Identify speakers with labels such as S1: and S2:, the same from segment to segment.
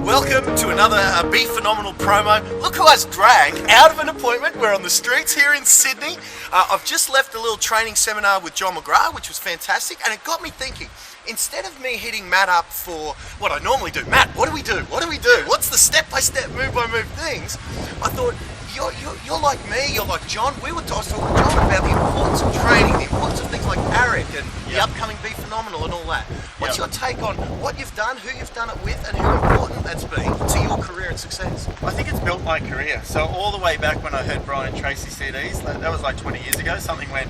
S1: Welcome to another Be Phenomenal promo. Look who I was dragged out of an appointment. We're on the streets here in Sydney. I've just left a little training seminar with John McGrath, which was fantastic, and it got me thinking. Instead of me hitting Matt up for what I normally do, Matt, what do we do? What do we do? What's the step-by-step, move-by-move things? I thought, you're like me, you're like John. I was talking to John about the importance of training, the importance of things like ARIC and the upcoming Be Phenomenal and all that. What's your take on what you've done, who you've done it with, and how important that's been to your career and success?
S2: I think it's built my career. So all the way back when I heard Brian Tracy CDs, that was like 20 years ago, something went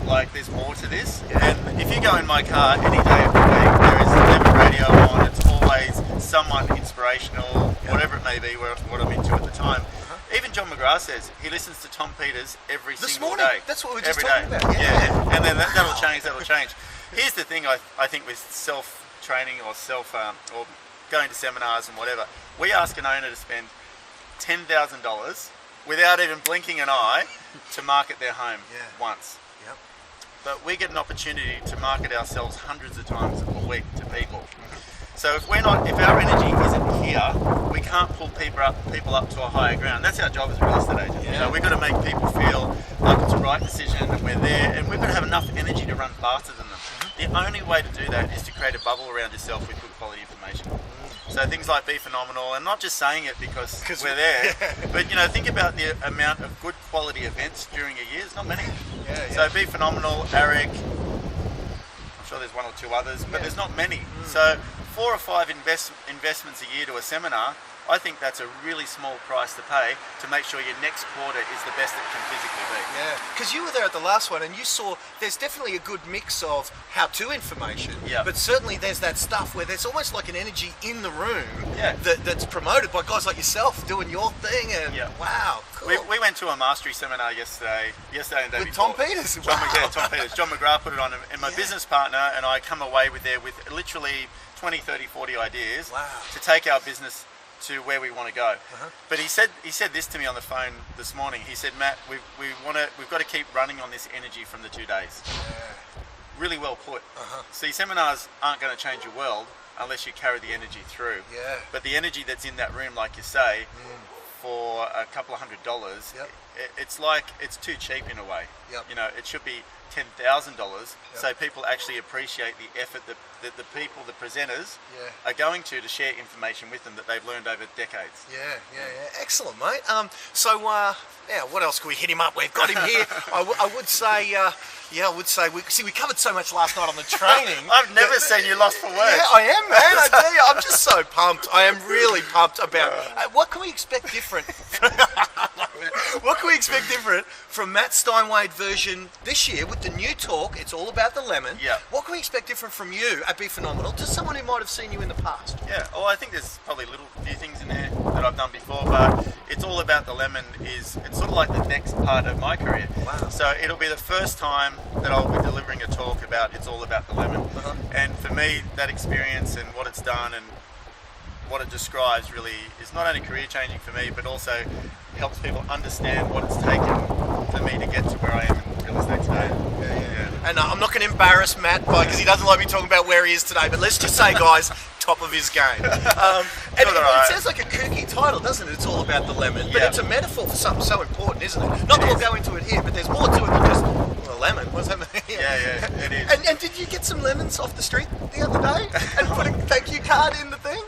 S2: like, there's more to this. And if you go in my car any day of the week, there is never radio on, it's always someone inspirational, whatever it may be, what I'm into at the time. Even John McGrath says he listens to Tom Peters every single day.
S1: That's what we were just
S2: every
S1: talking
S2: day.
S1: about.
S2: Yeah. And then that'll change. Here's the thing, I think with self-training or or going to seminars and whatever, we ask an owner to spend $10,000 without even blinking an eye to market their home once.
S1: Yep.
S2: But we get an opportunity to market ourselves hundreds of times a week to people. So if our energy isn't here, we can't pull people up to a higher ground. That's our job as a real estate agent. You know, we've got to make people feel like it's the right decision and we're there, and we've got to have enough energy to run faster than them. The only way to do that is to create a bubble around yourself with good quality information. So things like Be Phenomenal, and not just saying it because we're there, but think about the amount of good quality events during a year. There's not many. So Be Phenomenal, ARIC, I'm sure there's one or two others, but there's not many. So 4 or 5 investments a year to a seminar, I think that's a really small price to pay to make sure your next quarter is the best it can physically be.
S1: Yeah, because you were there at the last one and you saw there's definitely a good mix of how-to information, but certainly there's that stuff where there's almost like an energy in the room that's promoted by guys like yourself doing your thing, and wow, cool.
S2: We went to a mastery seminar yesterday and the day
S1: with
S2: before.
S1: Tom Peters.
S2: Tom Peters. John McGrath put it on, and my business partner and I come away with literally 20, 30, 40 ideas to take our business to where we want to go. But he said this to me on the phone this morning. He said, Matt, we've got to keep running on this energy from the 2 days. Really well put. See, seminars aren't going to change your world unless you carry the energy through. But the energy that's in that room, like you say, for a couple of $100, it's too cheap in a way. It should be $10,000 so people actually appreciate the effort that the people, the presenters, are going to share information with them that they've learned over decades.
S1: Excellent, mate. So what else can we hit him up? We've got him here. I would say we covered so much last night on the training.
S2: I've never seen you lost for words.
S1: Yeah, I am, man. I tell you, I'm just so pumped. I am really pumped about what can we expect different. What can we expect different from Matt Steinwede version this year with the new talk? It's all about the lemon. What can we expect different from you at Be Phenomenal to someone who might have seen you in the past?
S2: Well, I think there's probably few things in there that I've done before, but it's all about the lemon. It's sort of like the next part of my career. So it'll be the first time that I'll be delivering a talk about it's all about the lemon. And for me, that experience and what it's done and what it describes really is not only career changing for me, but also helps people understand what it's taken for me to get to where I am in real estate today.
S1: And I'm not going to embarrass Matt because he doesn't like me talking about where he is today, but let's just say, guys, top of his game. It sounds like a kooky title, doesn't it? It's all about the lemon, but it's a metaphor for something so important, isn't it? Not that we'll go into it here, but there's more to it than just a lemon. What does that mean?
S2: It is.
S1: And did you get some lemons off the street the other day and put a thank you card in the thing?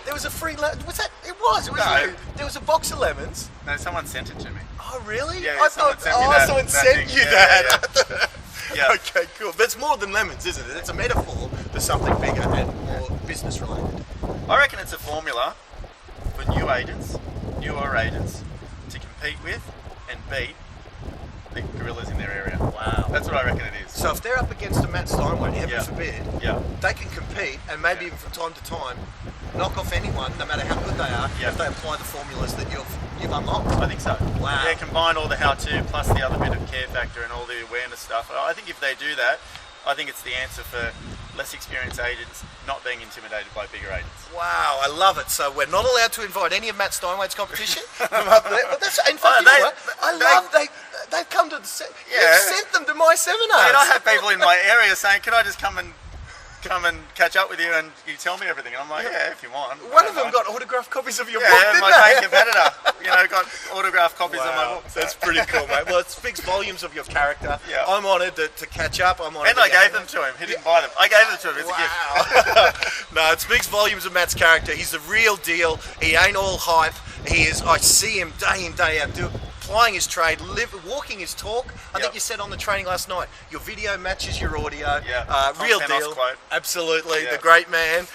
S1: There was a free lemon. Was that? It was.
S2: No.
S1: There was a box of lemons.
S2: No, someone sent it to me.
S1: Oh, really?
S2: Yeah,
S1: I thought someone sent you that. Okay, cool. That's more than lemons, isn't it? It's a metaphor for something bigger and more business related.
S2: I reckon it's a formula for newer agents to compete with and beat the gorillas in their area.
S1: Wow.
S2: That's what I reckon it is.
S1: So if they're up against a Matt Steinwede, heaven forbid, they can compete and maybe even from time to time knock off anyone, no matter how good they are, if they apply the formulas that you've unlocked.
S2: I think so.
S1: Wow.
S2: Yeah, combine all the how-to plus the other bit of care factor and all the awareness stuff. I think if they do that, I think it's the answer for less experienced agents not being intimidated by bigger agents.
S1: Wow, I love it. So we're not allowed to invite any of Matt Steinwade's competition from up there. But that's, in fact, they've come to the you've sent them to my seminar.
S2: I have people in my area saying, can I just come and come and catch up with you and you tell me everything. And I'm like, yeah, if you want.
S1: One of them got autographed copies of your book,
S2: yeah,
S1: didn't
S2: my
S1: they?
S2: main competitor, got autographed copies of my book. So.
S1: That's pretty cool, mate. Well, it speaks volumes of your character.
S2: Yeah.
S1: I'm honoured to catch up. I'm honoured.
S2: And I gave them to him. He didn't buy them. I gave them to him. It's a gift.
S1: No, it speaks volumes of Matt's character. He's the real deal. He ain't all hype. He is. I see him day in, day out, applying his trade, walking his talk. I think you said on the training last night, your video matches your audio.
S2: Yeah.
S1: Real deal.
S2: Quote.
S1: Absolutely,
S2: Yeah.
S1: the great man.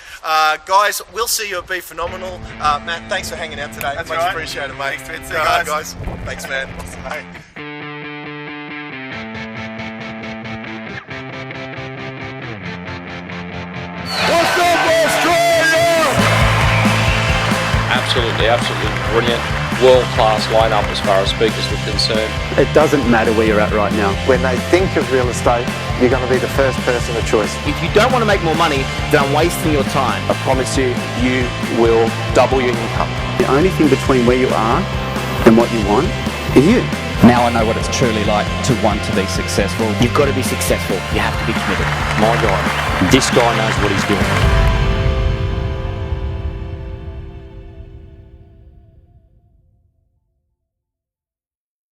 S1: Guys, we'll see you at Be Phenomenal. Matt, thanks for hanging out today.
S2: That's
S1: Much
S2: right.
S1: appreciated, mate.
S2: Thanks, Twid. See you guys.
S1: Thanks, man.
S2: Awesome, mate.
S3: What's up, Australia?
S4: Absolutely brilliant. World-class lineup as far as speakers were concerned.
S5: It doesn't matter where you're at right now.
S6: When they think of real estate, you're going to be the first person of choice.
S7: If you don't want to make more money, then I'm wasting your time.
S6: I promise you, you will double your income.
S5: The only thing between where you are and what you want is you.
S8: Now I know what it's truly like to want to be successful.
S7: You've got to be successful. You have to be committed.
S4: My God, this guy knows what he's doing.